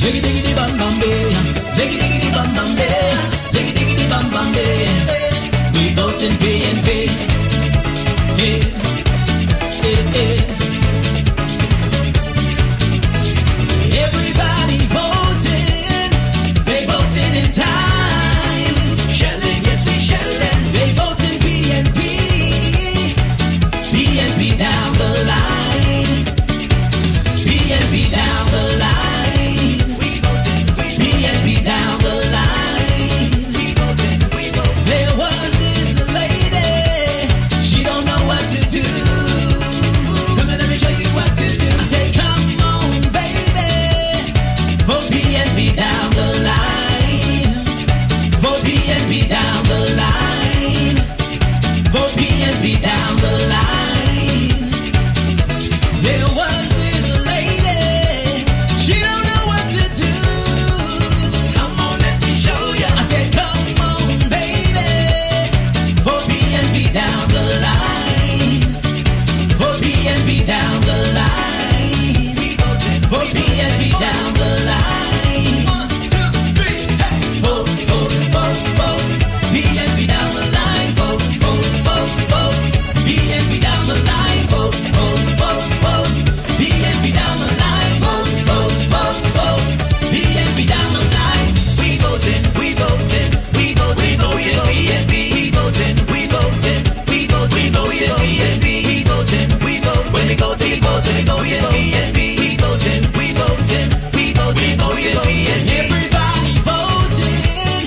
Diggy diggity bam bam bay, diggy diggity bam bam bay, diggy diggity bam bam bay. We vote in PNP. Yeah, yeah, yeah. Everybody voting, they voting in time. Shelling, yes we shelling. They voting PNP, PNP down the line, PNP down the line. We voting, PNP down the line. We voting, we voting. There was this lady, she don't know what to do. Come on, let me show you what to do. I said, come on, baby, vote PNP down the line. Vote PNP down the line. Vote PNP down the line. There was this lady, she don't know what to do. Come on, let me show ya. I said, come on, baby, vote PNP down the line. Vote PNP down the line. Vote PNP down the line. 1, 2, 3, hey. Vote, vote, vote, vote. PNP down the line. Vote, vote, vote, vote. PNP down the line. Vote, vote, vote, vote. PNP down the line. Vote, vote, vote, vote. PNP down the line. We voting, we voting, we vote, we voting PNP. We voting, we voting, we vote, we voting PNP. We voting, we vote. When we go to the polls, we voting PNP. We voting, we voting, we vote, we voting PNP. Everybody voting,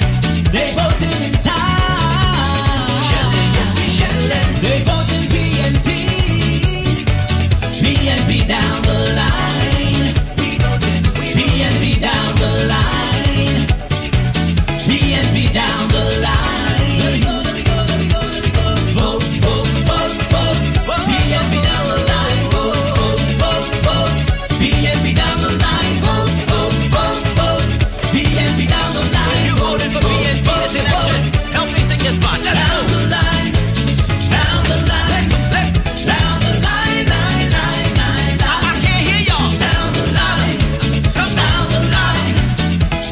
they voting in time. Shelling, yes we shelling. They voting PNP, PNP down the line. We voting, PNP down the line. PNP down the line. Let me go, let me go, let me go, let me go. Vote, vote, vote, vote. PNP down the line. Vote, vote, vote, vote. PNP down the line. Vote, vote, vote, vote. PNP down the line. You voted for PNP this election. Help me sing this part. Let's Down go. the line, down the line, Let's go. down the line, line, line, line, I line. can't hear y'all. Down the line, Come on. down the line,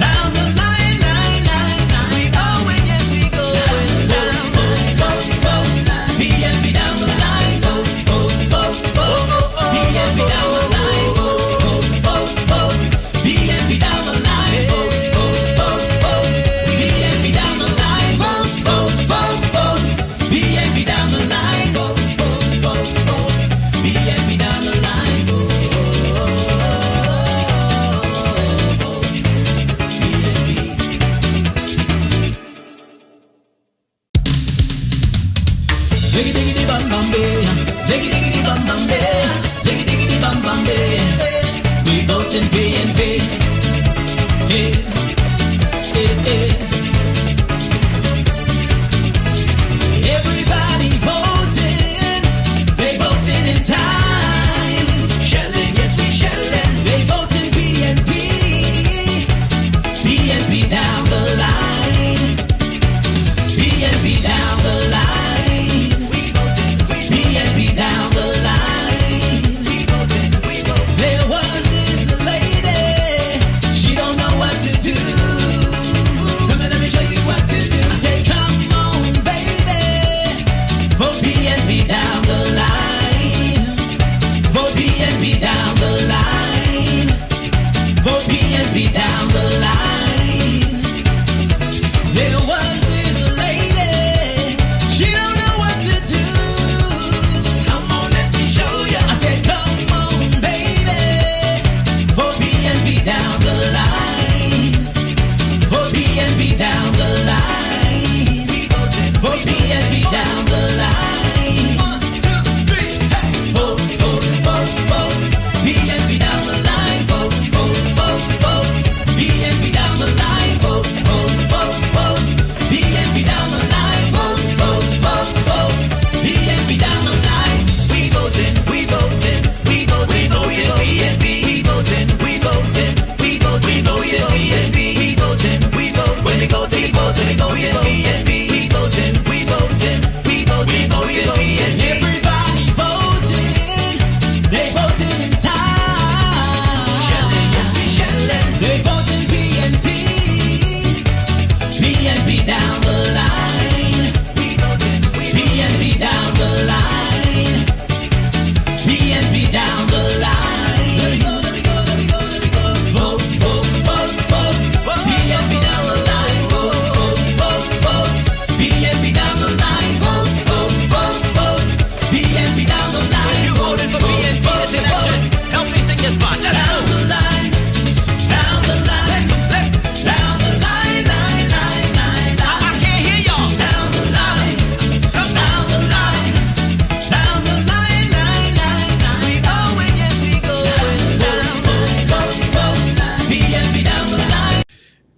down the line, line, line, line. We going, yes we going. Down, vote, vote, vote. PNP down the line. Vote, vote, vote, vote. PNP down the line. Vote, vote, vote, vote. PNP down the line. Vote, vote, vote, vote. PNP down the line. Vote, vote, vote, vote. PNP down the line. Vote, vote, vote, vote. PNP down the line. Vote, vote, PNP. Diggy diggity bam bam bay, diggy diggity bam bam bay, diggy diggity bam bam bay. We voting PNP. Yeah, yeah, yeah. Everybody voting, they voting in time. Shelling, yes we shelling. They voting PNP, PNP down the line. PNP down the line. We voting, PNP down the line. We voting, we voting. There was this lady, she don't know what to do. Come on, let me show you what to do. I said, come on, baby, vote PNP down the line. Vote PNP down the line. Vote PNP down the line. There was this lady, she don't know what to do. Come on, let me show ya. I said, come on, baby, vote PNP down the line. Vote PNP down the line. We voting, vote PNP down the line. 1, 2, 3, hey. Vote, vote, vote, vote. PNP down the line. Vote, vote, vote, vote. PNP down the line. Vote, vote, vote, vote. PNP down the line. Vote, vote, vote, vote. PNP down the line. We voting, we voting, we vote, we voting PNP. We voting, we voting, we vote, we voting PNP. We voting, we vote. When we go to the polls, we voting PNP. We voting, we voting, we vote, we voting PNP. Everybody voting, they voting in time. Shelling, yes we shelling. They voting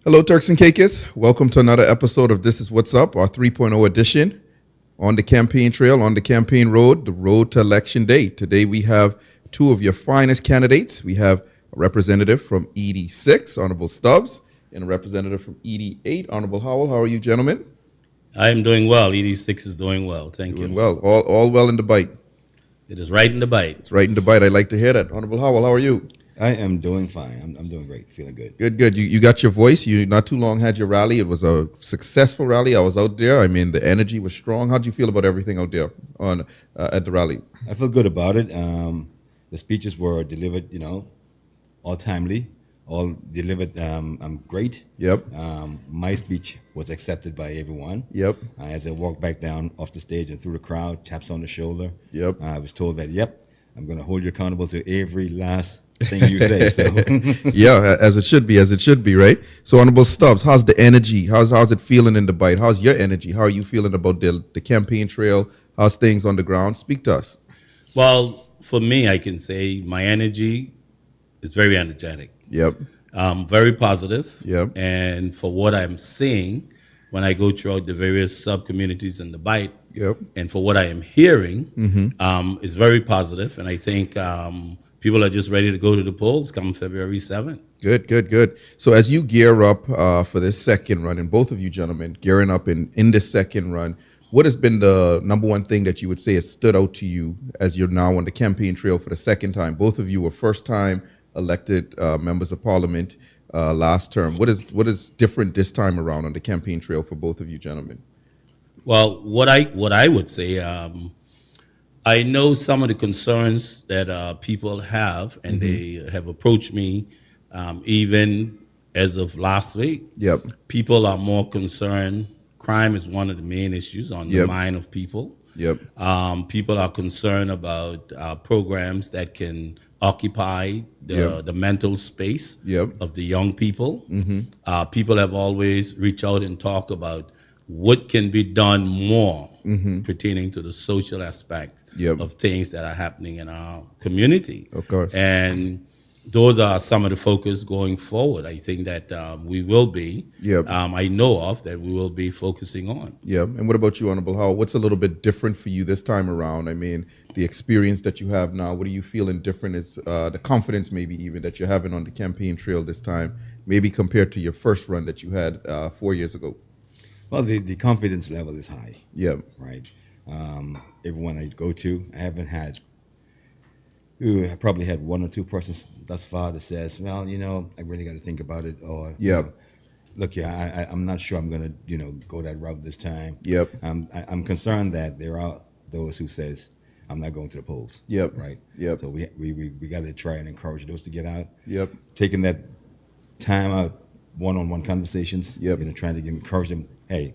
Hello, Turks and Caicos. Welcome to another episode of This Is What's Up, our 3.0 edition on the campaign trail, on the campaign road, the road to Election Day. Today we have two of your finest candidates. We have a representative from ED6, Honorable Stubbs, and a representative from ED8, Honorable Howell. How are you, gentlemen? I am doing well. ED6 is doing well. Thank Doing you. well. All well in the bite. It is right in the bite. It's right in the bite. I like to hear that. Honorable Howell, how are you? I am doing fine. I'm doing great. Feeling good. Good. You got your voice. You not too long had your rally. It was a successful rally. I was out there. I mean, the energy was strong. How'd you feel about everything out there on at the rally? I feel good about it. The speeches were delivered, all timely, all delivered great. Yep. My speech was accepted by everyone. Yep. As I walked back down off the stage and through the crowd, taps on the shoulder. Yep. I was told that, I'm going to hold you accountable to every last thing you say. So Yeah, as it should be, right? So, Honorable Stubbs, how's the energy? How's it feeling in the bite? How's your energy? How are you feeling about the campaign trail? How's things on the ground? Speak to us. Well, for me, I can say my energy is very energetic, Yep. very positive. Yep. And for what I'm seeing when I go throughout the various sub-communities in the bite, Yep. and for what I am hearing, is very positive. And I think people are just ready to go to the polls come February 7th. Good. So as you gear up for this second run, and both of you gentlemen gearing up in this second run, what has been the number one thing that you would say has stood out to you as you're now on the campaign trail for the second time? Both of you were first-time elected members of parliament last term. What is different this time around on the campaign trail for both of you gentlemen? Well, what I would say, I know some of the concerns that people have, and they have approached me even as of last week. Yep. People are more concerned. Crime is one of the main issues on the Yep. mind of people. Yep. People are concerned about programs that can occupy the mental space Yep. of the young people. People have always reached out and talked about what can be done more pertaining to the social aspect Yep. of things that are happening in our community. Of course. And those are some of the focus going forward. I think that we will be, Yep. I know of, that we will be focusing on. Yeah, and what about you, Honorable Howell? What's a little bit different for you this time around? I mean, the experience that you have now, what are you feeling different is the confidence maybe even that you're having on the campaign trail this time, maybe compared to your first run that you had 4 years ago? well, the confidence level is high, Yeah, right? Everyone I go to, I haven't had. I probably had one or two persons thus far that says, "Well, I really got to think about it," or Yeah. Look, I'm not sure I'm going to, go that route this time. Yep. I'm concerned that there are those who says, "I'm not going to the polls." Yep. Right. Yep. So we got to try and encourage those to get out. Yep. Taking that time out, one-on-one conversations. Yep. Trying to encourage them. Hey,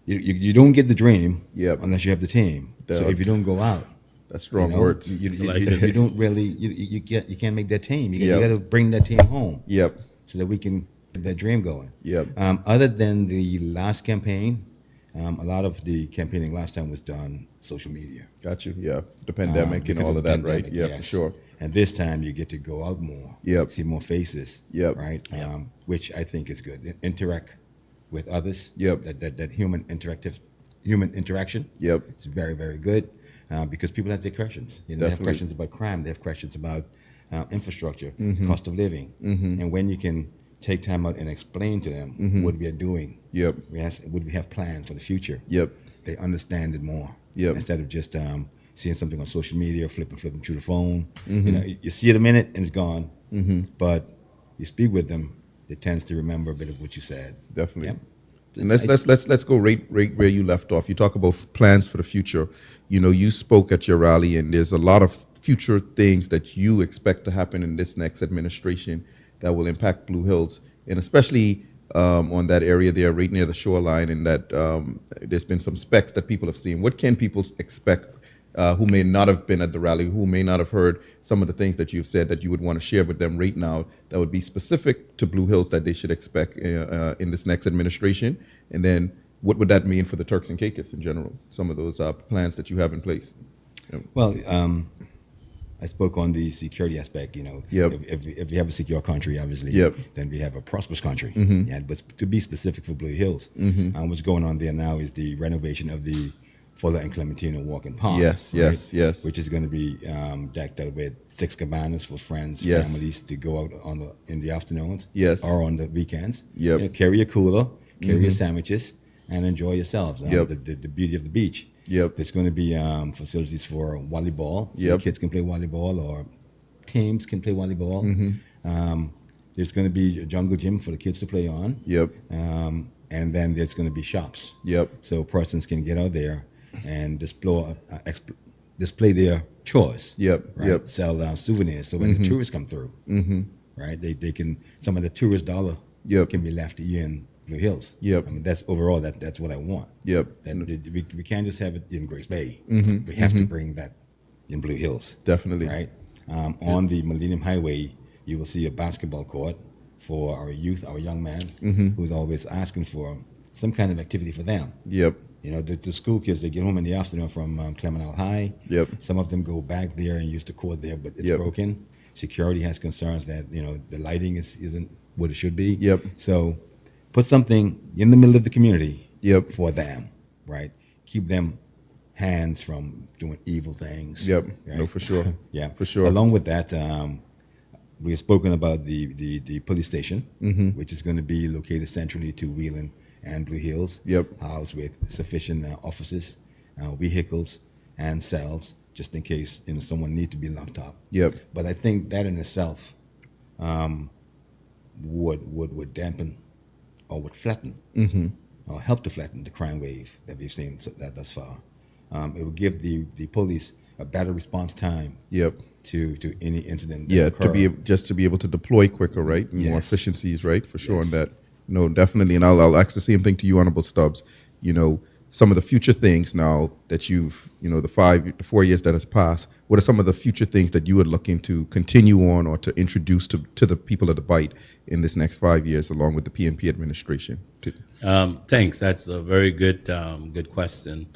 you don't get the dream. Yep. Unless you have the team. So Duh. if you don't go out. that's strong words. You like that. don't really you can't make that team. You Yep. got to bring that team home Yep, so that we can get that dream going. Yep. Other than the last campaign, a lot of the campaigning last time was done social media. got you. Yeah, the pandemic and Because all of of the that, right? pandemic, Yeah, yes. for sure. And this time you get to go out more. Yep. See more faces. Yep. Right. Which I think is good. Interact with others. Yep. That human interaction. Yep. It's very, very good because people have their questions. They have Definitely. questions about crime. They have questions about infrastructure, cost of living, and when you can take time out and explain to them what we are doing. Yep. What we have planned for the future. Yep. They understand it more. Yep. Instead of just seeing something on social media, flipping through the phone. You see it a minute and it's gone. But you speak with them, it tends to remember a bit of what you said. Definitely. Yep. And let's go right where you left off. You talk about plans for the future. You spoke at your rally, and there's a lot of future things that you expect to happen in this next administration that will impact Blue Hills, and especially on that area there, right near the shoreline, and that there's been some specs that people have seen. What can people expect who may not have been at the rally, who may not have heard some of the things that you've said that you would want to share with them right now that would be specific to Blue Hills that they should expect in this next administration? And then what would that mean for the Turks and Caicos in general, some of those plans that you have in place? Well, I spoke on the security aspect. Yep. If we have a secure country, obviously, Yep. then we have a prosperous country. Mm-hmm. Yeah, but to be specific for Blue Hills, what's going on there now is the renovation of the Fuller and Clementino Walking Park. Yes. Which is going to be decked out with 6 cabanas for friends, Yes. families to go out in the afternoons, Yes. or on the weekends. Yep. Carry your cooler, carry your sandwiches, and enjoy yourselves. Yep. The beauty of the beach. Yep. There's going to be facilities for volleyball. So Yep. kids can play volleyball, or teams can play volleyball. There's going to be a jungle gym for the kids to play on. Yep. And then there's going to be shops. Yep. So persons can get out there and display their chores. Yep. Right? Yep. Sell souvenirs. So when the tourists come through, right, they can, some of the tourist dollar Yep. can be left in Blue Hills. Yep. I mean, that's overall, that's what I want. Yep. And we can't just have it in Grace Bay. We have to bring that in Blue Hills. Definitely. Right? On the Millennium Highway, you will see a basketball court for our youth, our young man, who's always asking for some kind of activity for them. Yep. The school kids, they get home in the afternoon from Clement Isle High. Yep. Some of them go back there and use the court there, but it's Yep. broken. Security has concerns that, the lighting isn't what it should be. Yep. So put something in the middle of the community Yep. for them, right? Keep them hands from doing evil things. Yep. Right? No, for sure. Yeah. For sure. Along with that, we have spoken about the police station, which is going to be located centrally to Wheeling and Blue Hills. Yep. Housed with sufficient offices, vehicles, and cells, just in case someone need to be locked up. Yep. But I think that in itself would dampen or would flatten or help to flatten the crime wave that we've seen thus far. It would give the police a better response time Yep. to any incident that Yeah, occur. to be able to deploy quicker, right? More Yes. efficiencies, right? For sure Yes. on that. No, definitely. And I'll ask the same thing to you, Honorable Stubbs. Some of the future things now that you've, the 4 years that has passed, what are some of the future things that you would looking to continue on or to introduce to the people of the Bight in this next 5 years, along with the PNP administration? Thanks. That's a very good question.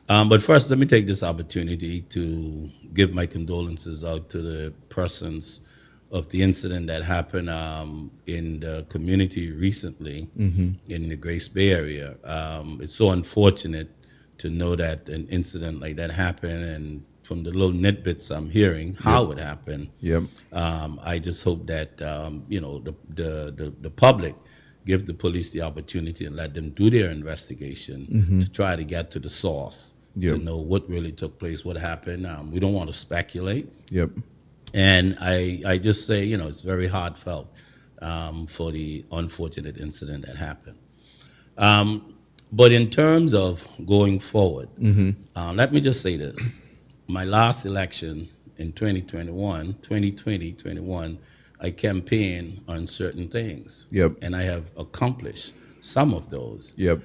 But first, let me take this opportunity to give my condolences out to the persons of the incident that happened in the community recently in the Grace Bay area. It's so unfortunate to know that an incident like that happened, and from the little nitbits I'm hearing, how it happened. Yep. I just hope that the public give the police the opportunity and let them do their investigation to try to get to the source, to know what really took place, what happened. We don't want to speculate. Yep. And I just say, it's very heartfelt for the unfortunate incident that happened. But in terms of going forward, let me just say this. My last election in 2020, I campaigned on certain things. Yep. And I have accomplished some of those. Yep.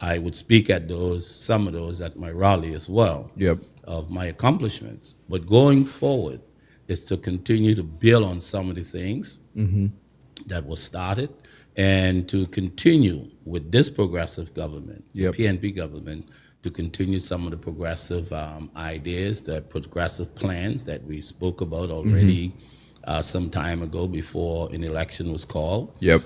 I would speak at some of those at my rally as well. Yep. Of my accomplishments. But going forward is to continue to build on some of the things that was started, and to continue with this progressive government, Yep. the PNP government, to continue some of the progressive ideas, the progressive plans that we spoke about already some time ago before an election was called. Yep.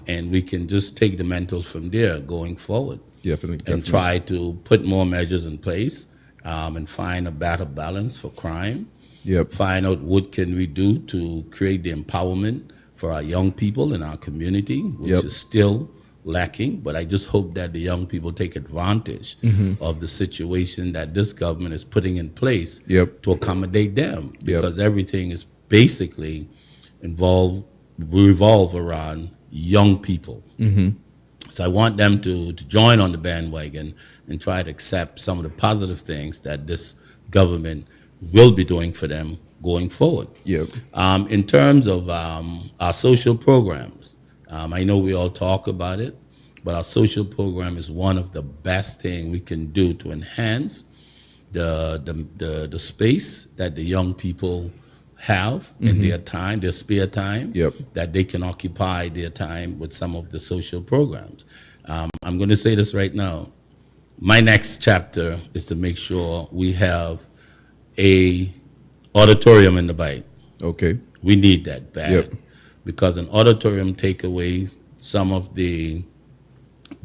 And we can just take the mentals from there going forward. Definitely. And try to put more measures in place and find a better balance for crime. Yep. Find out what can we do to create the empowerment for our young people in our community, which Yep. is still lacking. But I just hope that the young people take advantage of the situation that this government is putting in place Yep. to accommodate them, because everything is basically revolve around young people. So I want them to join on the bandwagon and try to accept some of the positive things that this government will be doing for them going forward. Yep. In terms of our social programs, I know we all talk about it, but our social program is one of the best things we can do to enhance the space that the young people have in their time, their spare time, Yep. that they can occupy their time with some of the social programs. I'm going to say this right now. My next chapter is to make sure we have a auditorium in the bite. Okay. We need that bad. Yep. Because an auditorium take away some of the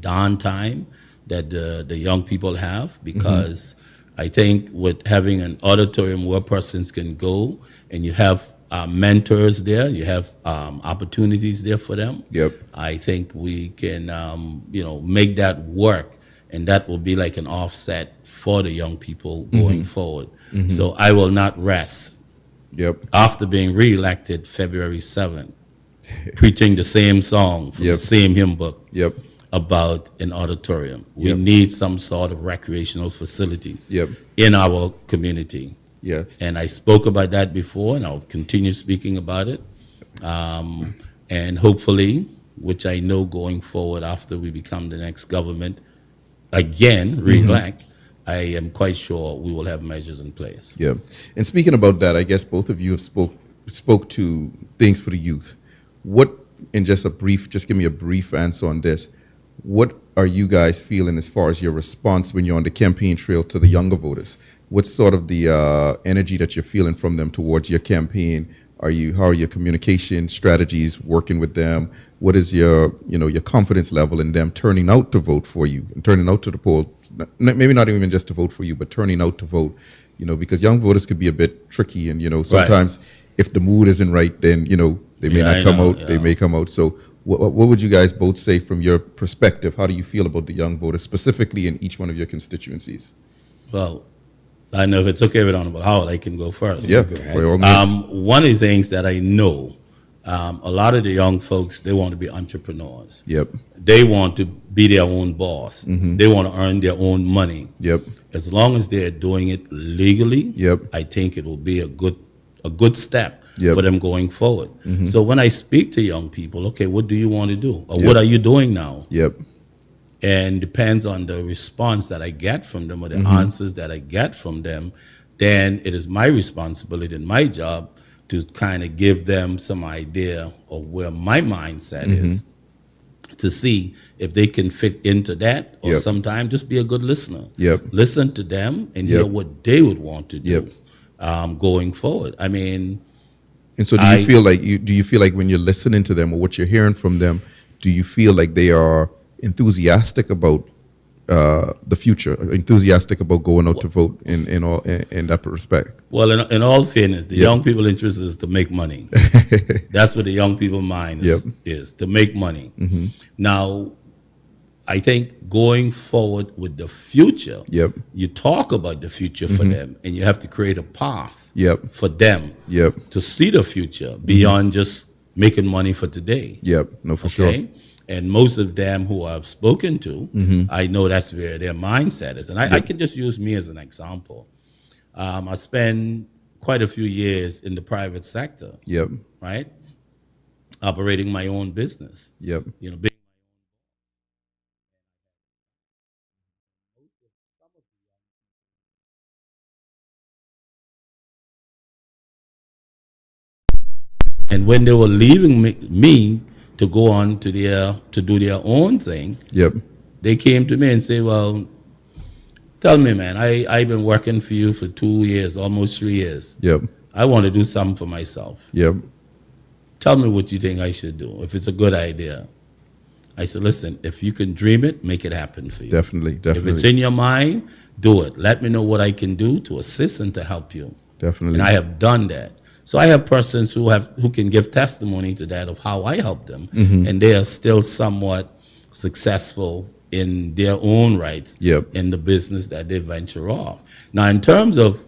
downtime that the young people have, because I think with having an auditorium where persons can go and you have mentors there, you have opportunities there for them. Yep. I think we can, make that work, and that will be like an offset for the young people going forward. So I will not rest Yep. after being reelected February 7th, preaching the same song from the Yep. same hymn book Yep. about an auditorium. We Yep. need some sort of recreational facilities Yep. in our community. Yeah. And I spoke about that before, and I'll continue speaking about it. And hopefully, which I know going forward after we become the next government, again, re-elect, I am quite sure we will have measures in place. Yeah. And speaking about that, I guess both of you have spoke to things for the youth. What, in just give me a brief answer on this. What are you guys feeling as far as your response when you're on the campaign trail to the younger voters? What's sort of the energy that you're feeling from them towards your campaign? How are your communication strategies working with them? What is your confidence level in them turning out to vote for you and turning out to the poll? Maybe not even just to vote for you, but turning out to vote. Because young voters could be a bit tricky, and sometimes if the mood isn't right, then they may not come out. They may come out. So what would you guys both say from your perspective? How do you feel about the young voters specifically in each one of your constituencies? Well, I know if it's okay with Honorable Howell, I can go first. Yeah, by all means. One of the things that I know, a lot of the young folks, they want to be entrepreneurs. Yep. They want to be their own boss. They want to earn their own money. Yep. As long as they're doing it legally, Yep. I think it will be a good step Yep. for them going forward. So when I speak to young people, okay, what do you want to do? Or what are you doing now? Yep. And depends on the response that I get from them or the answers that I get from them, then it is my responsibility and my job to kind of give them some idea of where my mindset is, to see if they can fit into that, or Yep. sometimes just be a good listener. Yep. Listen to them and hear Yep. what they would want to do Yep. going forward. I mean, And so, do you feel like when you're listening to them or what you're hearing from them, do you feel like they are enthusiastic about the future, enthusiastic about going out to vote in that respect? well, in all fairness, the Yep. young people interest is to make money. That's what the young people mind is to make money. Now, I think going forward with the future, Yep. you talk about the future for them, and you have to create a path Yep. for them Yep. to see the future beyond just making money for today. Yep. No, for Okay? sure. And most of them who I've spoken to, I know that's where their mindset is. And I can just use me as an example. I spent quite a few years in the private sector, Yep. right? Operating my own business. Yep. Big. And when they were leaving me to go on to do their own thing, Yep. they came to me and say, well, tell me, man, I've been working for you for 2 years, almost 3 years. Yep. I want to do something for myself. Yep. Tell me what you think I should do, if it's a good idea. I said, listen, if you can dream it, make it happen for you. Definitely. If it's Definitely. in your mind, do it. Let me know what I can do to assist and to help you. Definitely. And I have done that. So I have persons who can give testimony to that of how I helped them, and they are still somewhat successful in their own rights Yep. in the business that they venture off. Now, in terms of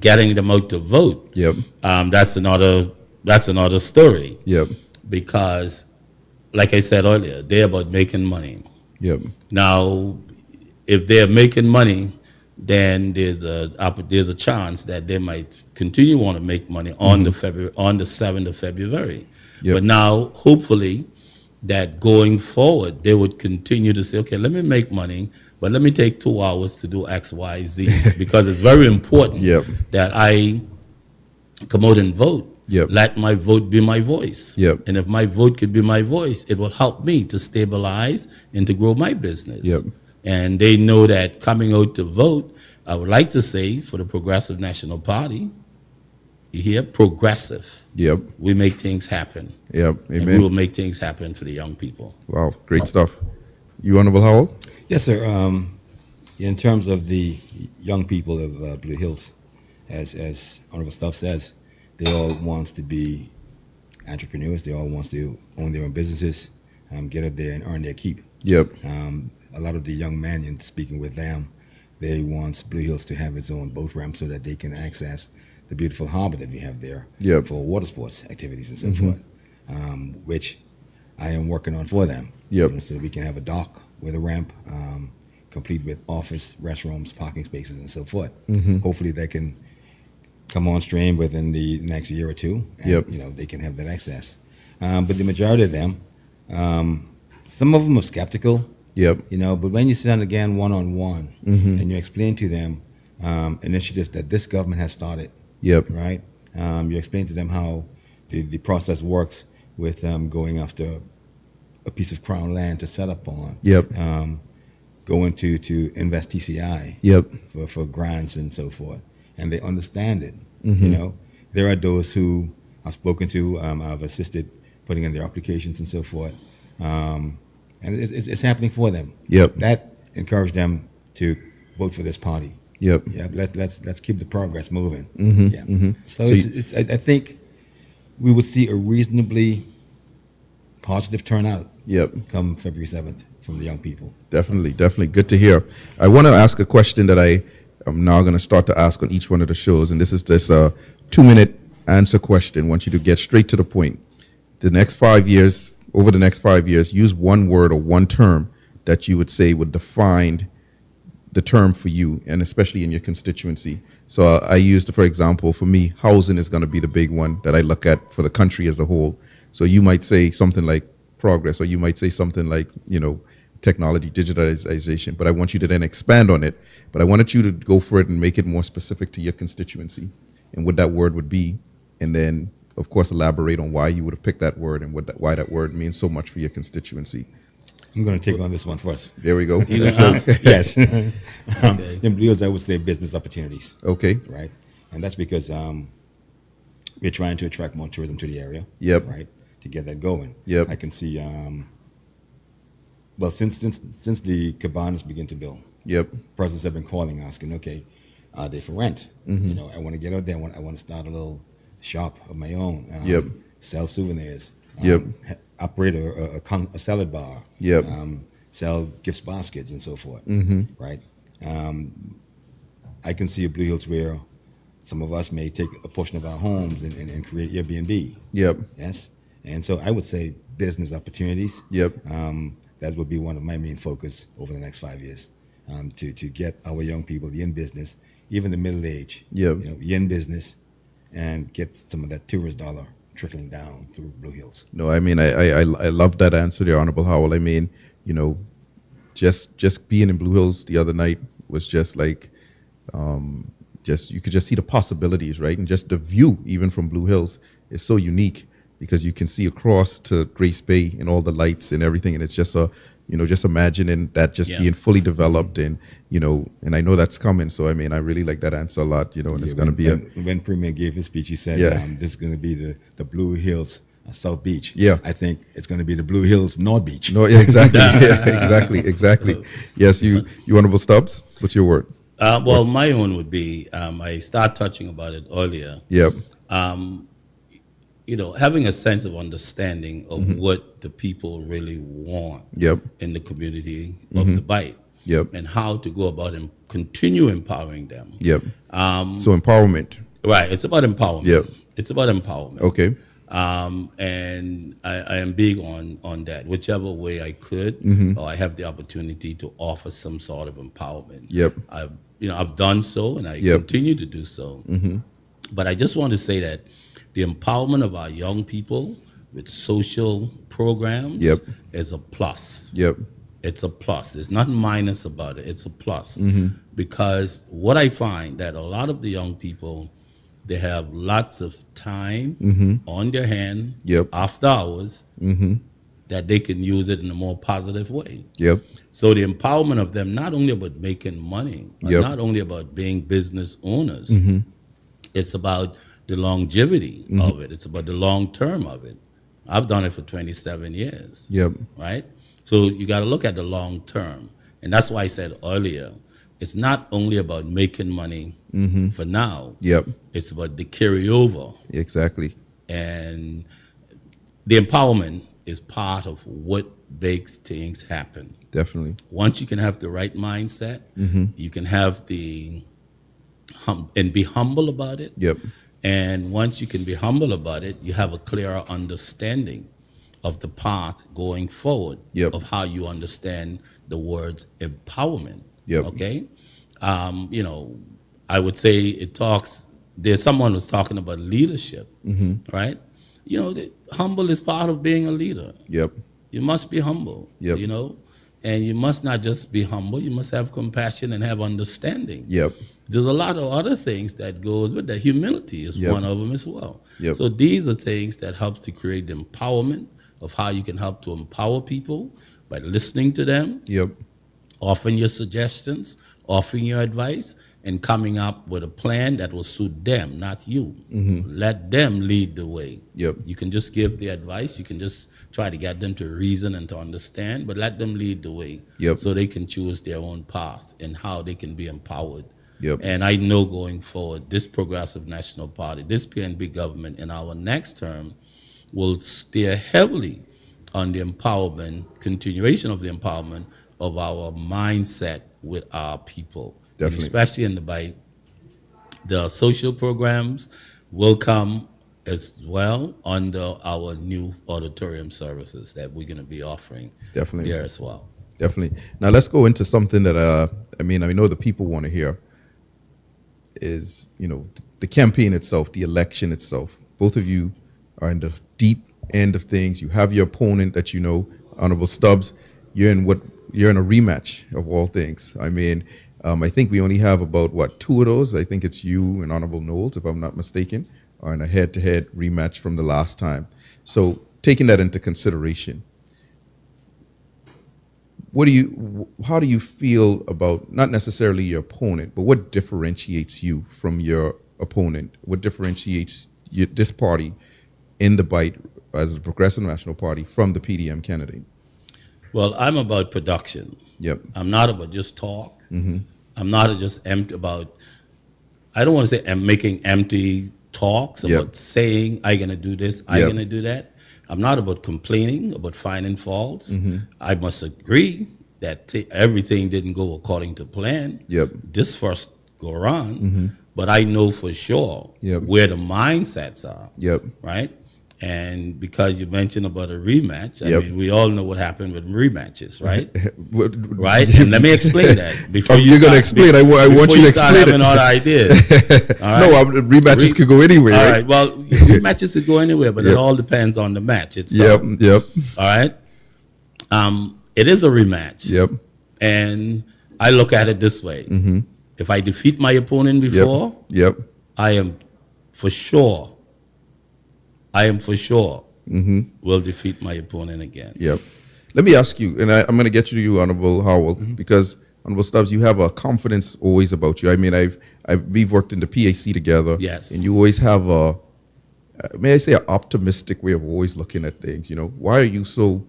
getting them out to vote, Yep. that's another story, Yep. because, like I said earlier, they're about making money. Yep. Now, if they're making money, then there's a chance that they might continue want to make money on the 7th of February. Yep. But now, hopefully, that going forward, they would continue to say, okay, let me make money, but let me take 2 hours to do X, Y, Z, because it's very important Yep. that I come out and vote. Yep. Let my vote be my voice. Yep. And if my vote could be my voice, it will help me to stabilize and to grow my business. Yep. And they know that coming out to vote, I would like to say, for the Progressive National Party, you hear, progressive. Yep. We make things happen. Yep. And we Amen. will make things happen for the young people. Wow. Great stuff. You, Honorable Howell? Yes, sir. In terms of the young people of Blue Hills, as Honorable Stubbs says, they all wants to be entrepreneurs. They all wants to own their own businesses, get out there and earn their keep. Yep. A lot of the young men, in speaking with them, they want Blue Hills to have its own boat ramp so that they can access the beautiful harbor that we have there Yep. for water sports activities and so forth, which I am working on for them. Yep. You know, so that we can have a dock with a ramp, complete with office, restrooms, parking spaces, and so forth. Hopefully, they can come on stream within the next year or two. And, Yep. you know, they can have that access. But the majority of them, some of them are skeptical. Yep. You know, but when you sit down again one-on-one and you explain to them initiatives that this government has started, Yep. right? You explain to them how the process works with going after a piece of crown land to set up on. Yep. Going to invest TCI Yep. for grants and so forth. And they understand it. You know, there are those who I've spoken to, I've assisted putting in their applications and so forth. And it's happening for them. Yep. That encouraged them to vote for this party. Yep. Yeah, let's keep the progress moving. So, So it's I think we would see a reasonably positive turnout. Yep. Come February 7th from the young people. Definitely, definitely. Good to hear. I want to ask a question that I am now going to start to ask on each one of the shows, and this is this 2-minute answer question. I want you to get straight to the point. The next 5 years, over the next 5 years, use one word or one term that you would say would define the term for you, and especially in your constituency. So I used, for example, for me, housing is going to be the big one that I look at for the country as a whole. So you might say something like progress, or you might say something like, you know, technology, digitalization, but I want you to then expand on it. But I wanted you to go for it and make it more specific to your constituency and what that word would be. And then, of course, elaborate on why you would have picked that word and why that word means so much for your constituency. I'm going to take on this one first. There we go. Let's go. Yes. In Blue Hills, I would say business opportunities, Okay. right? And that's because we're trying to attract more tourism to the area. Yep. Right. To get that going. Yep. I can see. Well, since the cabanas begin to build, Yep. persons have been calling, asking, okay, are they for rent? You know, I want to get out there. I want to start a little shop of my own. Yep. Sell souvenirs. Yep. Operate a salad bar. Yep. Sell gift baskets and so forth. Right. I can see a Blue Hills where some of us may take a portion of our homes and create Airbnb. Yep. Yes. And so I would say business opportunities. Yep. That would be one of my main focus over the next 5 years, to get our young people in business, even the middle age, Yep. you know, in business, and get some of that tourist dollar trickling down through Blue Hills. No, I mean, I love that answer there, Honorable Howell. I mean, you know, just being in Blue Hills the other night was just like, you could just see the possibilities, right? And just the view, even from Blue Hills, is so unique because you can see across to Grace Bay and all the lights and everything. And it's just just imagining that just being fully developed and, you know, and I know that's coming. So, I mean, I really like that answer a lot, you know, and it's going to be when Premier gave his speech, he said, this is going to be the Blue Hills South Beach. Yeah. I think it's going to be the Blue Hills North Beach. No, yeah, exactly. Yeah, exactly. Yes, you Honorable Stubbs, what's your word? Well, my own would be, I start touching about it earlier. Yep. You know, having a sense of understanding of what the people really want Yep. in the community of the Bight. Yep. And how to go about and continue empowering them. Yep. So empowerment. Right. It's about empowerment. Yep. It's about empowerment. Okay. And I am big on that. Whichever way I could, or I have the opportunity to offer some sort of empowerment. Yep. I've done so, and I continue to do so. But I just want to say that the empowerment of our young people with social programs is a plus. Yep. It's a plus. There's nothing minus about it. It's a plus. Because what I find that a lot of the young people, they have lots of time on their hand after hours that they can use it in a more positive way. Yep. So the empowerment of them, not only about making money, but not only about being business owners, it's about the longevity of it. It's about the long term of it. I've done it for 27 years. Yep. Right? So you got to look at the long term. And that's why I said earlier, it's not only about making money for now. Yep. It's about the carryover. Exactly. And the empowerment is part of what makes things happen. Definitely. Once you can have the right mindset, you can have and be humble about it. Yep. And once you can be humble about it, you have a clearer understanding of the path going forward Yep. of how you understand the words empowerment. Yep. Okay. I would say there's someone was talking about leadership, right? Humble is part of being a leader. Yep. You must be humble, Yep. And you must not just be humble, you must have compassion and have understanding. Yep. There's a lot of other things that goes with that. Humility is Yep. one of them as well. Yep. So these are things that help to create the empowerment of how you can help to empower people by listening to them, Yep. offering your suggestions, offering your advice, and coming up with a plan that will suit them, not you. Let them lead the way. Yep. You can just give the advice. You can just try to get them to reason and to understand, but let them lead the way. Yep. So they can choose their own path and how they can be empowered. Yep. And I know going forward, this Progressive National Party, this PNP government in our next term will steer heavily on the empowerment, continuation of the empowerment of our mindset with our people. And Definitely. especially in the social programs will come as well under our new auditorium services that we're going to be offering Definitely. there as well. Definitely. Now let's go into something that I know the people want to hear is, the campaign itself, the election itself. Both of you are in the deep end of things. You have your opponent that Honorable Stubbs. You're in a rematch of all things. I think we only have about two of those. I think it's you and Honorable Knowles, if I'm not mistaken, are in a head-to-head rematch from the last time. So taking that into consideration, how do you feel about not necessarily your opponent, but what differentiates you from your opponent? What differentiates this party in the bite as a Progressive National Party from the PDM candidate? Well, I'm about production. Yep. I'm not about just talk. I'm not just empty about, I don't want to say I'm making empty talks about saying I'm going to do this, I'm going to do that. I'm not about complaining, about finding faults. I must agree that everything didn't go according to plan. Yep. This first go around, but I know for sure Yep. where the mindsets are. Yep. Right? And because you mentioned about a rematch, Yep. we all know what happened with rematches, right? Right? Right? And let me explain that before You're going to explain. I want you to start explain having it. other ideas. All right? No, rematches could go anywhere. All right? right. Well, rematches could go anywhere, but it all depends on the match itself. Yep. All right. It is a rematch. Yep. And I look at it this way: if I defeat my opponent before, Yep. I am for sure will defeat my opponent again. Yep. Let me ask you, and I'm going to get you, Honorable Howell, because Honorable Stubbs, you have a confidence always about you. We've worked in the PAC together. Yes. And you always have may I say, an optimistic way of always looking at things. Why are you so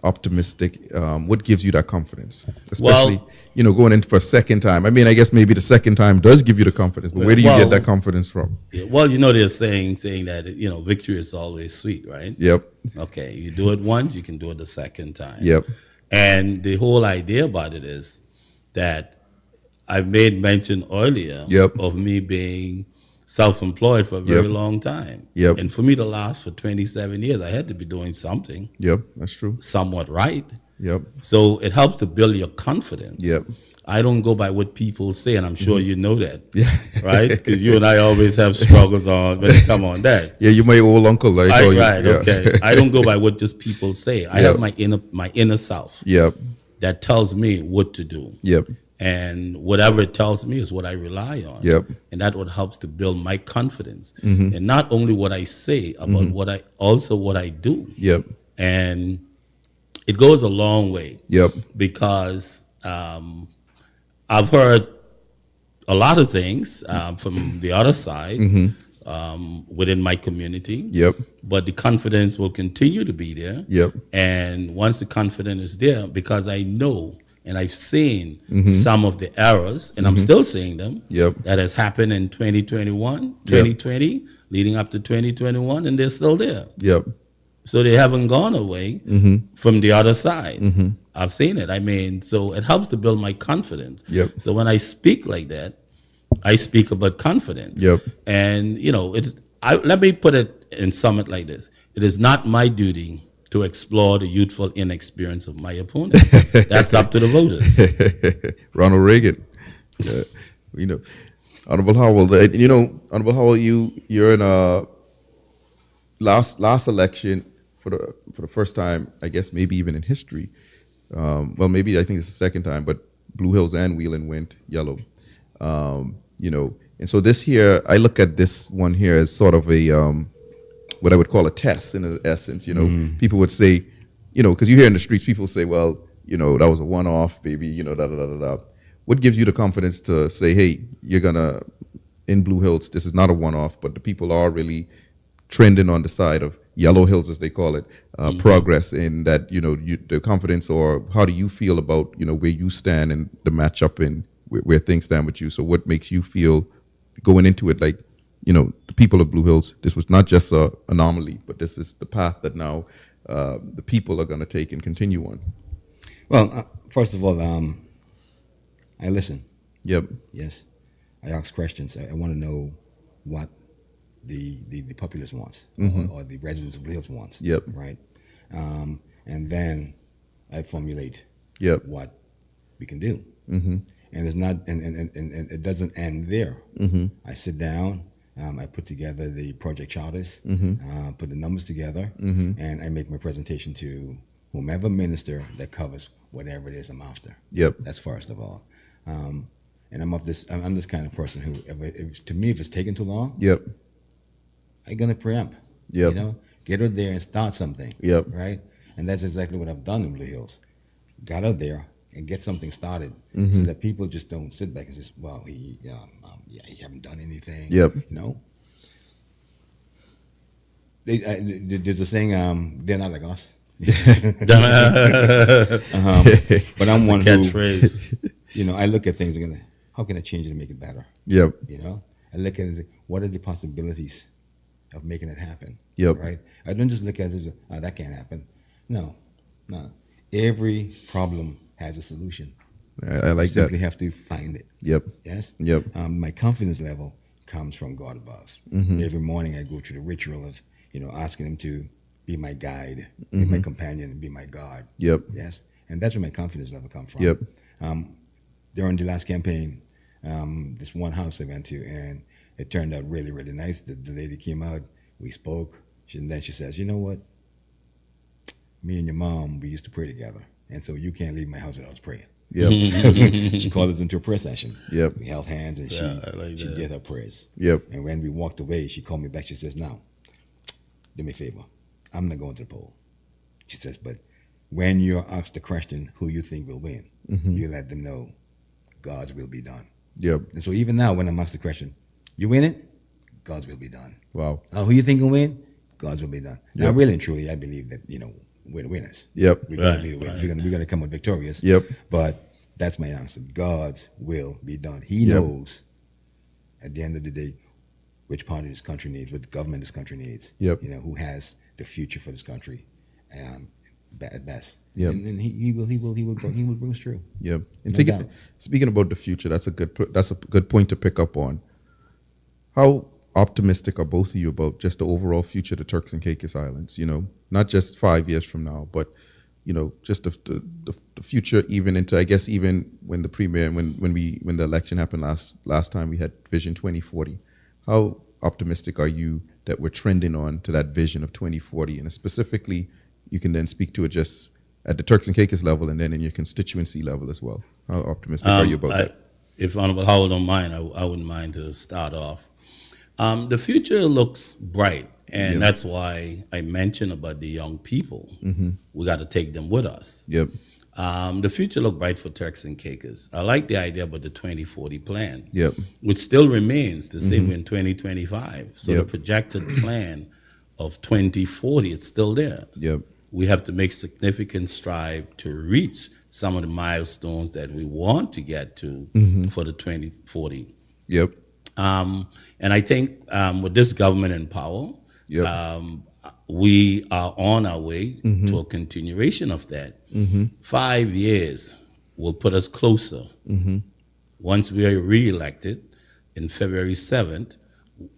optimistic? What gives you that confidence? Especially, going in for a second time. I guess maybe the second time does give you the confidence, but where do you get that confidence from? Yeah, well, they're saying that, victory is always sweet, right? Yep. Okay, you do it once, you can do it the second time. Yep. And the whole idea about it is that I made mention earlier Yep. of me being self-employed for a very long time. Yep. And for me to last for 27 years, I had to be doing something Yep. That's true. somewhat right. Yep. So it helps to build your confidence. Yep. I don't go by what people say, and I'm sure you know that. Yeah. Right? Because you and I always have struggles when it come on that. Yeah, you're my old uncle. Right? Right, okay. I don't go by what just people say. I have my inner self Yep. that tells me what to do. Yep. And whatever it tells me is what I rely on. Yep. And that what helps to build my confidence. And not only what I say, about what I do. Yep. And it goes a long way. Yep. Because I've heard a lot of things from the other side within my community. Yep. But the confidence will continue to be there. Yep. And once the confidence is there, because I know and I've seen some of the errors, and I'm still seeing them, Yep. that has happened in 2021, 2020, leading up to 2021, and they're still there. Yep. So they haven't gone away from the other side. I've seen it. I mean, so it helps to build my confidence. Yep. So when I speak like that, I speak about confidence. Yep. And, let me put it and sum it like this. It is not my duty to explore the youthful inexperience of my opponent. That's up to the voters. Ronald Reagan. Honorable Howell, Honorable Howell, you're in a last election for the first time, I guess maybe even in history. Well, maybe I think it's the second time, but Blue Hills and Wheeling went yellow. And so this here, I look at this one here as sort of a what I would call a test in essence. People would say, because you hear in the streets, people say, well, that was a one-off, baby, da da da da da. What gives you the confidence to say, hey, in Blue Hills, this is not a one-off, but the people are really trending on the side of Yellow Hills, as they call it, progress in that, the confidence, or how do you feel about, where you stand and the matchup and where things stand with you? So what makes you feel going into it like, the people of Blue Hills, this was not just an anomaly, but this is the path that now the people are going to take and continue on? Well, first of all, I listen. Yep. Yes. I ask questions. I want to know what the populace wants, or the residents of Blue Hills wants. Yep. Right. And then I formulate Yep. what we can do. And it's not, and it doesn't end there. I sit down, I put together the project charters, put the numbers together, and I make my presentation to whomever minister that covers whatever it is I'm after. Yep. That's first of all. And I'm this kind of person who, to me, if it's taking too long, Yep. I'm gonna preempt. Yep. Get her there and start something. Yep. Right. And that's exactly what I've done in Blue Hills. Got her there and get something started, so that people just don't sit back and say, "Well, he haven't done anything." Yep. There's a saying, they're not like us. But I'm one who, Catchphrase. I look at things and go, how can I change it and make it better? Yep. I look at it and say, what are the possibilities of making it happen? Yep. Right? I don't just look at it as, that can't happen. No. Every problem has a solution. I like you simply that. have to find it. Yep. Yes? Yep. My confidence level comes from God above. Every morning I go through the ritual of, asking him to be my guide, be my companion, and be my God. Yep. Yes? And that's where my confidence level comes from. Yep. During the last campaign, this one house I went to, and it turned out really, really nice. The lady came out, we spoke, and then she says, you know what? Me and your mom, we used to pray together, and so you can't leave my house without us praying. Yep. She called us into a prayer session. Yep. We held hands, and I like she that. did her prayers. Yep. And when we walked away, she called me back. She says, now, do me a favor. I'm not going to the poll. She says, but when you're asked the question, who you think will win, you let them know God's will be done. Yep. And so even now, when I'm asked the question, you win it, God's will be done. Wow. Who you think will win, God's will be done. Now, Yep. really and truly, I believe that, we're the winners. Yep. We're going Right, to right. we're going to come out victorious. Yep. But that's my answer. God's will be done. He Yep. knows at the end of the day which party this country needs, what government this country needs. Yep. Who has the future for this country, at best. Yep. And he will bring us through. Yep. And No doubt. speaking about the future, that's a good point to pick up on. How optimistic are both of you about just the overall future of the Turks and Caicos Islands? Not just 5 years from now, but just the future, even into, I guess, even when the premier, when the election happened last time, we had Vision 2040. How optimistic are you that we're trending on to that vision of 2040, and specifically, you can then speak to it just at the Turks and Caicos level, and then in your constituency level as well? How optimistic are you about that? If Honorable Howell don't mind, I wouldn't mind to start off. The future looks bright, and Yep. that's why I mentioned about the young people. We got to take them with us. Yep. The future look bright for Turks and Caicos. I like the idea about the 2040 plan, Yep. which still remains the same in 2025. So the Yep. projected plan of 2040, it's still there. Yep. We have to make significant stride to reach some of the milestones that we want to get to for the 2040. Yep. And I think with this government in power, Yep. we are on our way to a continuation of that. 5 years will put us closer. Once we are reelected in February 7th,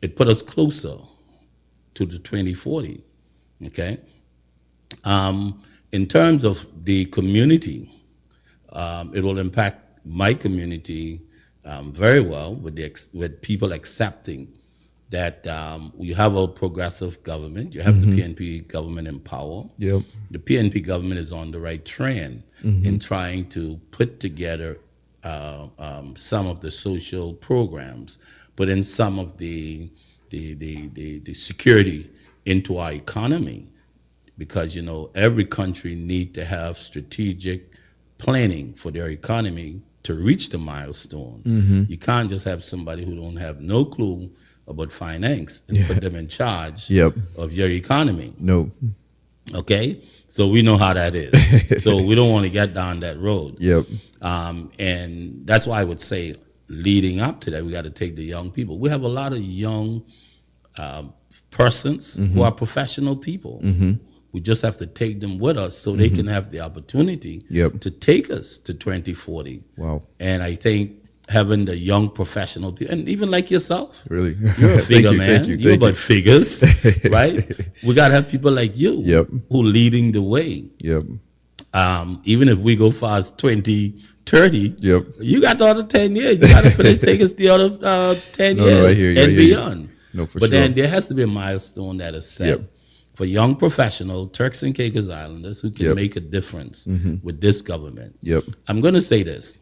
it put us closer to the 2040. Okay? In terms of the community, it will impact my community very well with people accepting that you have a progressive government, you have the PNP government in power. Yep. The PNP government is on the right trend in trying to put together some of the social programs, but in some of the security into our economy, because every country need to have strategic planning for their economy to reach the milestone. You can't just have somebody who don't have no clue about finance and put them in charge Yep. of your economy. No. Okay, so we know how that is. So we don't want to get down that road. Yep. And that's why I would say, leading up to that, we got to take the young people. We have a lot of young persons who are professional people. We just have to take them with us so they can have the opportunity Yep. to take us to 2040. Wow. And I think having the young professional people, and even like yourself, Really. you're a figure, Thank you, man. thank you, You're thank about you. figures, right? We got to have people like you Yep. who leading the way. Yep. Even if we go far as 2030, Yep. you got the other 10 years. You got to finish taking us the other 10 No, years I hear you, I and hear you. beyond. No, for but sure. then there has to be a milestone that is set Yep. for young professional Turks and Caicos Islanders who can Yep. make a difference with this government. Yep. I'm going to say this.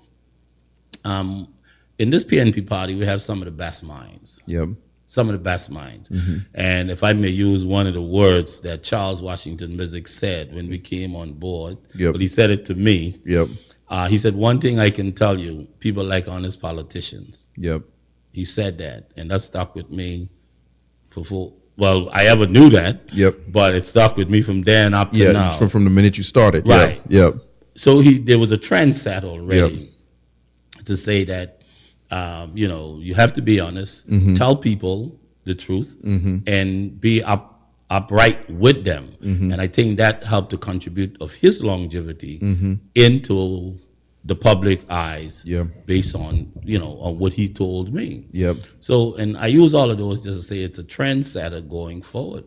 In this PNP party, we have some of the best minds. Yep. Some of the best minds. And if I may use one of the words that Charles Washington Mizik said when we came on board, Yep. but he said it to me. Yep. He said, one thing I can tell you, people like honest politicians. Yep. He said that, and that stuck with me well, I ever knew that, Yep. but it stuck with me from then up to Yeah. now. From the minute you started. Right. Yep. So there was a trend set already to say that, you have to be honest, tell people the truth, and be upright with them. And I think that helped to contribute of his longevity into the public eyes, Yeah. based on on what he told me. Yep. So, and I use all of those just to say it's a trendsetter going forward.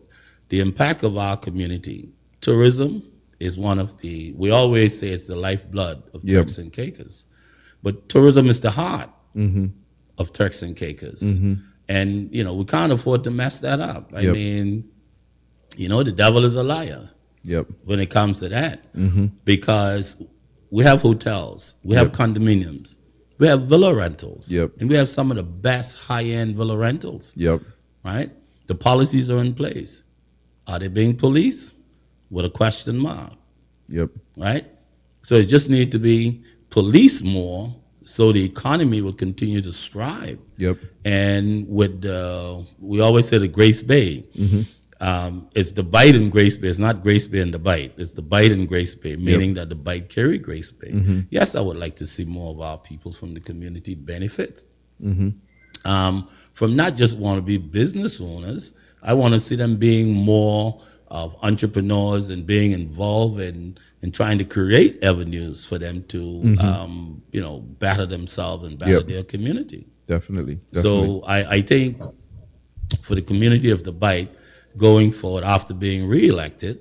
The impact of our community, tourism is one of we always say it's the lifeblood of Yep. Turks and Caicos, but tourism is the heart of Turks and Caicos. And, we can't afford to mess that up. I Yep. mean, the devil is a liar Yep. when it comes to that, because we have hotels, we have condominiums, we have villa rentals, Yep. and we have some of the best high-end villa rentals, Yep. right? The policies are in place. Are they being policed? With a question mark, Yep. right? So it just need to be policed more so the economy will continue to strive. Yep. And with we always say the Grace Bay. It's the bite in Grace Bay. It's not Grace Bay and the bite. It's the bite in Grace Bay, meaning that the bite carry Grace Bay. Yes, I would like to see more of our people from the community benefit from not just want to be business owners. I want to see them being more of entrepreneurs and being involved in trying to create avenues for them to better themselves and better Yep. their community. Definitely. So I think for the community of the Bight, going forward after being reelected,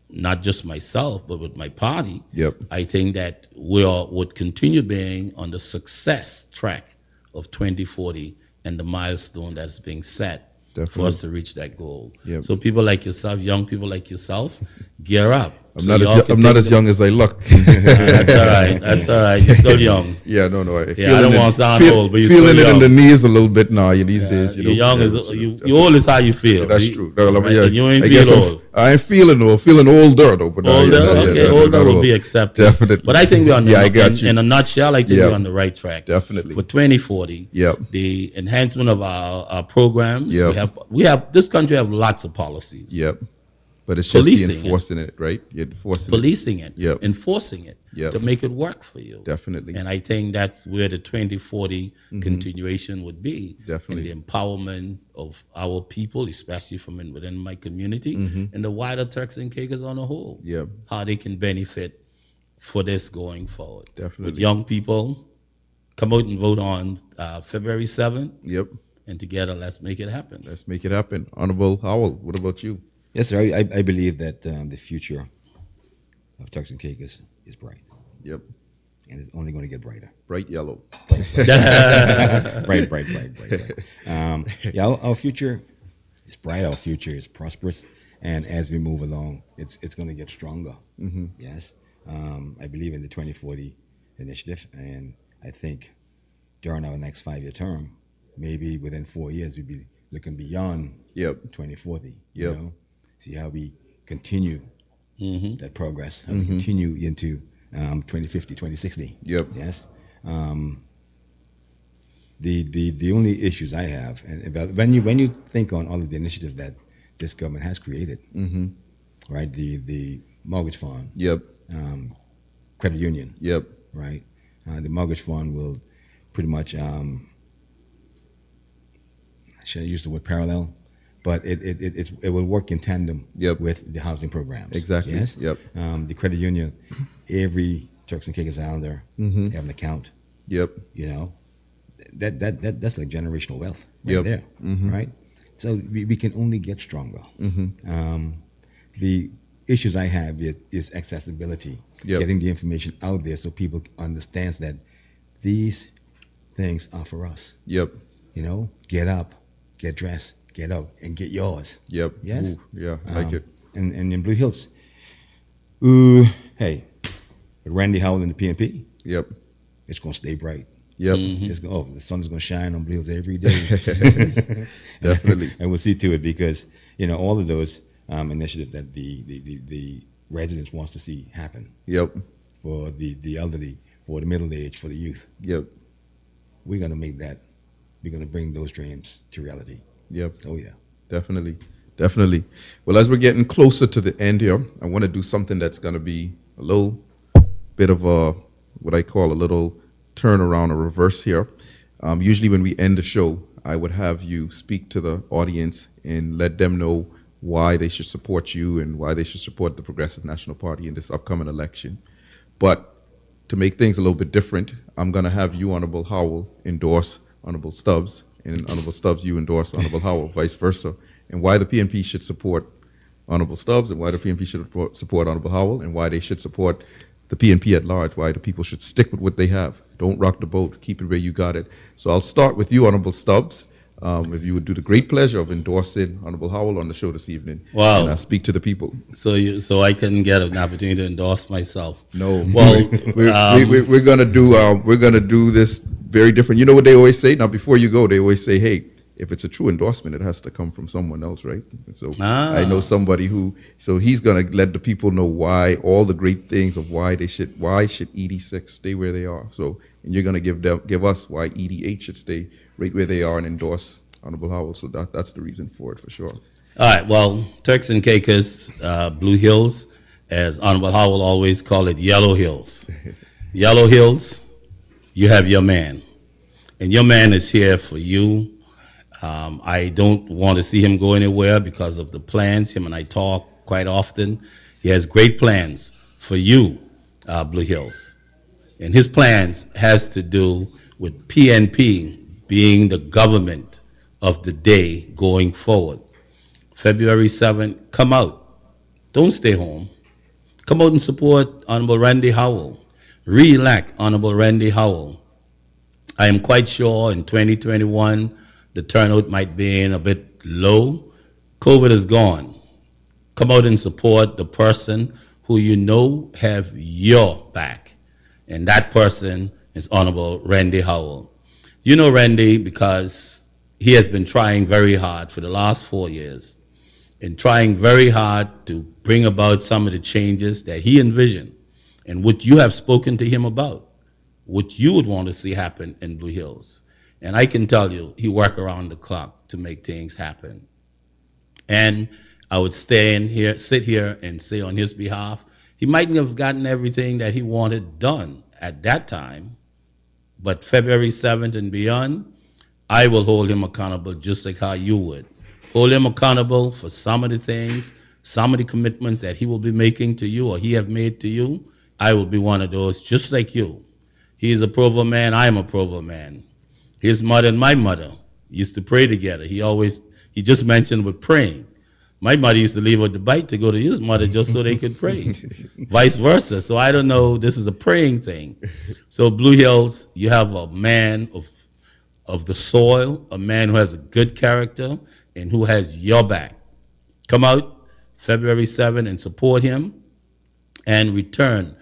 not just myself, but with my party, Yep. I think that would continue being on the success track of 2040 and the milestone that's being set for Definitely. us to reach that goal. Yep. So people like yourself, young people like yourself, gear up. I'm not as young as I look. That's all right. That's all right. You're still young. Yeah, no. Yeah, I don't want to sound old, but you're feeling still it young. in the knees a little bit now. These days, You're young you old is how you feel. That's You- true. No, right? yeah, And you ain't I feel guess old. I ain't feeling old. Feeling older though. But Older, yeah, older will old. be accepted. Definitely. But I think we're on I got you. in a nutshell, I think Yeah. we're on the right track. Definitely. For 2040, Yep. the enhancement of our programs. Yep. We have this country have lots of policies. Yep. But it's just the Policing it. enforcing it, right? You're enforcing Policing it, Yep. enforcing it Yep. to make it work for you. Definitely. And I think that's where the 2040 continuation would be. Definitely. In the empowerment of our people, especially from within my community and the wider Turks and Caicos on the whole. Yep. How they can benefit for this going forward. Definitely. With young people, come out and vote on February 7th, Yep. and together let's make it happen. Let's make it happen. Honorable Howell, what about you? Yes, sir. I believe that the future of Turks and Caicos is bright, Yep. and it's only going to get brighter. Bright yellow. Bright. Yeah, our future is bright. Our future is prosperous, and as we move along, it's going to get stronger. Yes, I believe in the 2040 initiative, and I think during our next 5-year term, maybe within 4 years, we'll be looking beyond Yep. 2040. Yep. See how we continue that progress, how we continue into 2050, 2060. Yep. Yes. The only issues I have, and when you think on all of the initiatives that this government has created, right? The mortgage fund, Yep. credit union, Yep. right? The mortgage fund will pretty much, I shouldn't use the word parallel, but it will work in tandem Yep. with the housing programs. Exactly. Yes. Yep. The credit union, every Turks and Caicos Islander have an account. Yep. You know, that's like generational wealth right Yep. there, right? So we can only get stronger. The issues I have is accessibility, Yep. getting the information out there so people understands that these things are for us. Yep. You know, get up, get dressed, get out, and get yours. Yep. Yes. Ooh, yeah, I like it. And in Blue Hills, hey, with Randy Howell and the PNP, Yep. it's gonna stay bright. Yep. The sun is gonna shine on Blue Hills every day. Definitely. And we'll see to it because all of those initiatives that the residents wants to see happen Yep. for the elderly, for the middle age, for the youth. Yep. We're gonna make that. We're gonna bring those dreams to reality. Yep. Oh yeah. Definitely. Definitely. Well, as we're getting closer to the end here, I want to do something that's going to be a little bit of a, what I call a little turnaround or reverse here. Usually when we end the show, I would have you speak to the audience and let them know why they should support you and why they should support the Progressive National Party in this upcoming election. But to make things a little bit different, I'm going to have you, Honorable Howell, endorse Honorable Stubbs, and Honorable Stubbs, you endorse Honorable Howell, vice versa, and why the PNP should support Honorable Stubbs and why the PNP should support Honorable Howell and why they should support the PNP at large, why the people should stick with what they have. Don't rock the boat. Keep it where you got it. So I'll start with you, Honorable Stubbs. If you would do the great pleasure of endorsing Honorable Howell on the show this evening. Wow. And speak to the people. So I couldn't get an opportunity to endorse myself. No. Well, we're gonna do this very different. You know what they always say? Now, before you go, they always say, hey, if it's a true endorsement, it has to come from someone else, right? And so I know somebody so he's gonna let the people know why, all the great things of why should ED6 stay where they are. So, and you're gonna give us why ED8 should stay right where they are and endorse Honorable Howell. So that's the reason for it, for sure. all right. Well, Turks and Caicos, Blue Hills, as Honorable Howell always call it, Yellow Hills. Yellow Hills, you have your man, and your man is here for you. I don't want to see him go anywhere because of the plans. Him and I talk quite often. He has great plans for you, Blue Hills. And his plans has to do with PNP being the government of the day going forward. February 7th, come out. Don't stay home. Come out and support Honorable Randy Howell. Re-elect Honorable Randy Howell. I am quite sure in 2021, the turnout might be a bit low. COVID is gone. Come out and support the person who you know have your back. And that person is Honorable Randy Howell. You know Randy because he has been trying very hard for the last 4 years and trying very hard to bring about some of the changes that he envisioned and what you have spoken to him about, what you would want to see happen in Blue Hills. And I can tell you, he worked around the clock to make things happen. And I would sit here and say on his behalf, he mightn't have gotten everything that he wanted done at that time, but February 7th and beyond, I will hold him accountable just like how you would. Hold him accountable for some of the things, some of the commitments that he will be making to you or he have made to you. I will be one of those just like you. He is a Provo man, I am a Provo man. His mother and my mother used to pray together. He just mentioned with praying. My mother used to leave out the bite to go to his mother just so they could pray. Vice versa. So I don't know, this is a praying thing. So Blue Hills, you have a man of the soil, a man who has a good character and who has your back. Come out February 7th and support him and return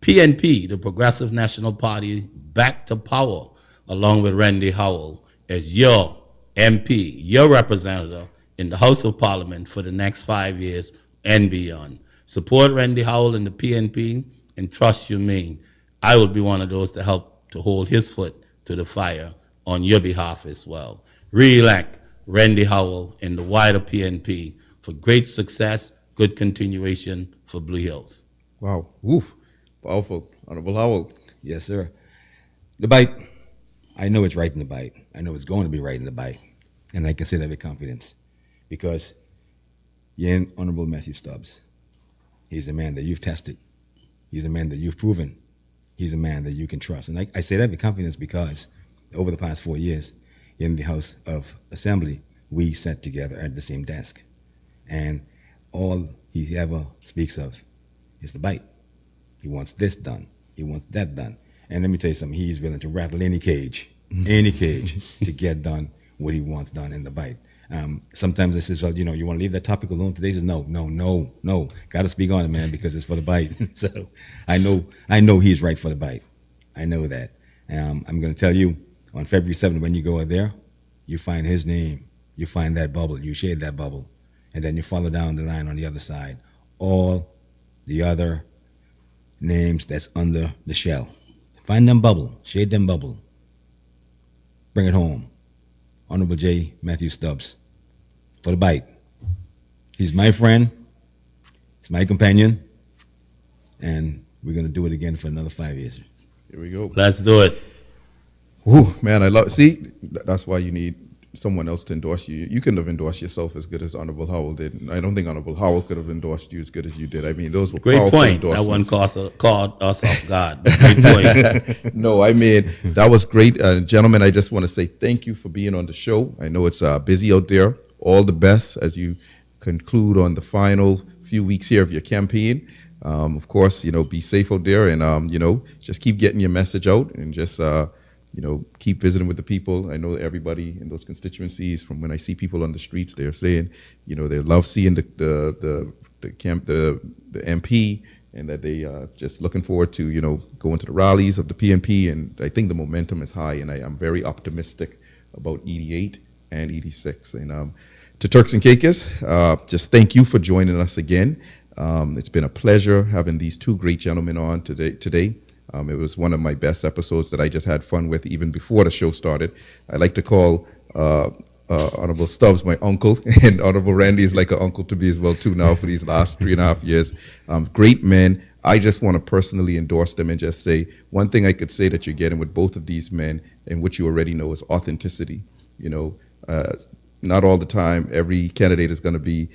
PNP, the Progressive National Party, back to power along with Randy Howell as your MP, your representative in the House of Parliament for the next 5 years and beyond. Support Randy Howell and the PNP, and trust you me, I will be one of those to help to hold his foot to the fire on your behalf as well. Re-elect Randy Howell and the wider PNP for great success, good continuation for Blue Hills. Wow. Woof. Powerful. Honorable Howell. Yes, sir. The bite, I know it's right in the bite. I know it's going to be right in the bite. And I can say that with confidence because you're in Honorable Matthew Stubbs. He's a man that you've tested. He's a man that you've proven. He's a man that you can trust. And I say that with confidence because over the past 4 years in the House of Assembly, we sat together at the same desk. And all he ever speaks of is the bite. He wants this done. He wants that done. And let me tell you something, he's willing to rattle any cage to get done what he wants done in the bite. Sometimes I says, well, you want to leave that topic alone today? He says, no. Got to speak on it, man, because it's for the bite. So I know he's right for the bite. I know that. I'm going to tell you, on February 7th, when you go out there, you find his name, you find that bubble, you shade that bubble, and then you follow down the line on the other side. All the other names that's under the shell. Find them bubble, shade them bubble, bring it home. Honorable J. Matthew Stubbs for the bite. He's my friend, he's my companion, and we're going to do it again for another 5 years. Here we go. Let's do it. Ooh, man, that's why you need someone else to endorse you. You couldn't have endorsed yourself as good as Honorable Howell did. I don't think Honorable Howell could have endorsed you as good as you did. I mean, those were Great powerful point. That one endorsements. called us off guard. Great point. No, I mean, that was great. Gentlemen, I just want to say thank you for being on the show. I know it's busy out there. All the best as you conclude on the final few weeks here of your campaign. Of course, be safe out there and, just keep getting your message out and just, keep visiting with the people. I know everybody in those constituencies, from when I see people on the streets, they're saying, they love seeing the MP, and that they just looking forward to, going to the rallies of the PNP. And I think the momentum is high, and I am very optimistic about ED8 and ED6. And to Turks and Caicos, just thank you for joining us again. It's been a pleasure having these two great gentlemen on today. It was one of my best episodes that I just had fun with even before the show started. I like to call Honorable Stubbs my uncle, and Honorable Randy is like an uncle to me as well too now for these last 3.5 years. Great men. I just want to personally endorse them and just say one thing I could say that you're getting with both of these men, and which you already know, is authenticity. Not all the time every candidate is going to be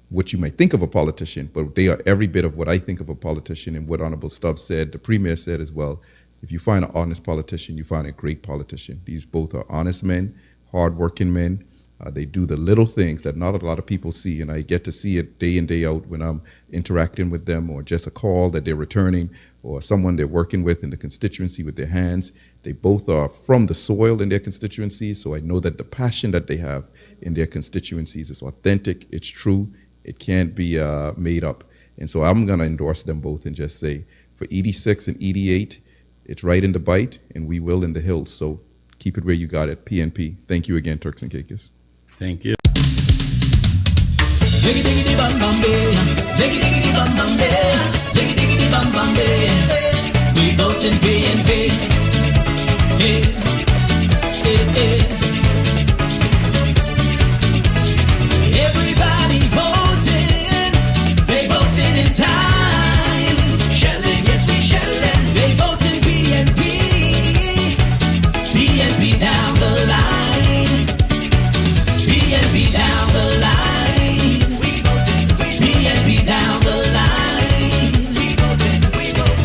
what you might think of a politician, but they are every bit of what I think of a politician, and what Honorable Stubbs said, the Premier said as well. If you find an honest politician, you find a great politician. These both are honest men, hardworking men. They do the little things that not a lot of people see, and I get to see it day in, day out when I'm interacting with them, or just a call that they're returning, or someone they're working with in the constituency with their hands. They both are from the soil in their constituencies, so I know that the passion that they have in their constituencies is authentic, it's true, it can't be made up. And so I'm going to endorse them both and just say for ED6 and ED8, it's right in the bite, and we will in the hills. So keep it where you got it. PNP. Thank you again, Turks and Caicos. Thank you. Diggy diggity bum bum bay, diggy diggity bum bum bay, diggy diggity bum bum bay. We vote in PNP. Hey, hey, hey. Everybody voting, they voting in time. Shelling, yes we shelling. They voting PNP, PNP down the line, PNP down the line. Down the line,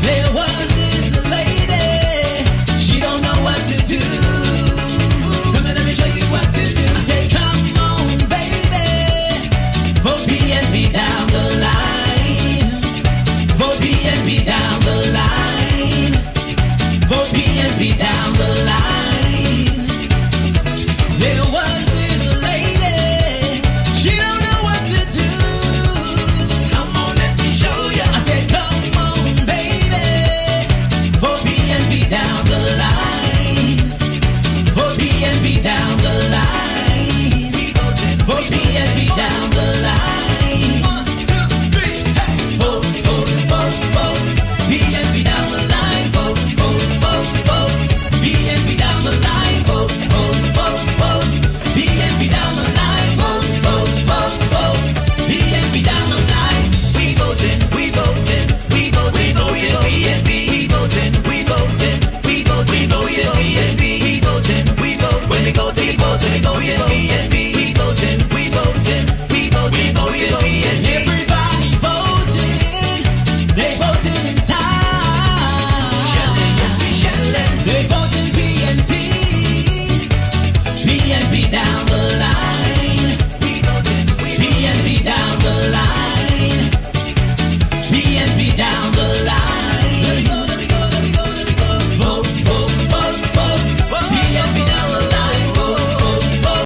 there was this lady, she don't know what to do. Come and let me show you what to do. I said, come on, baby, vote PNP down the line, vote PNP down the line, vote PNP down the line. There was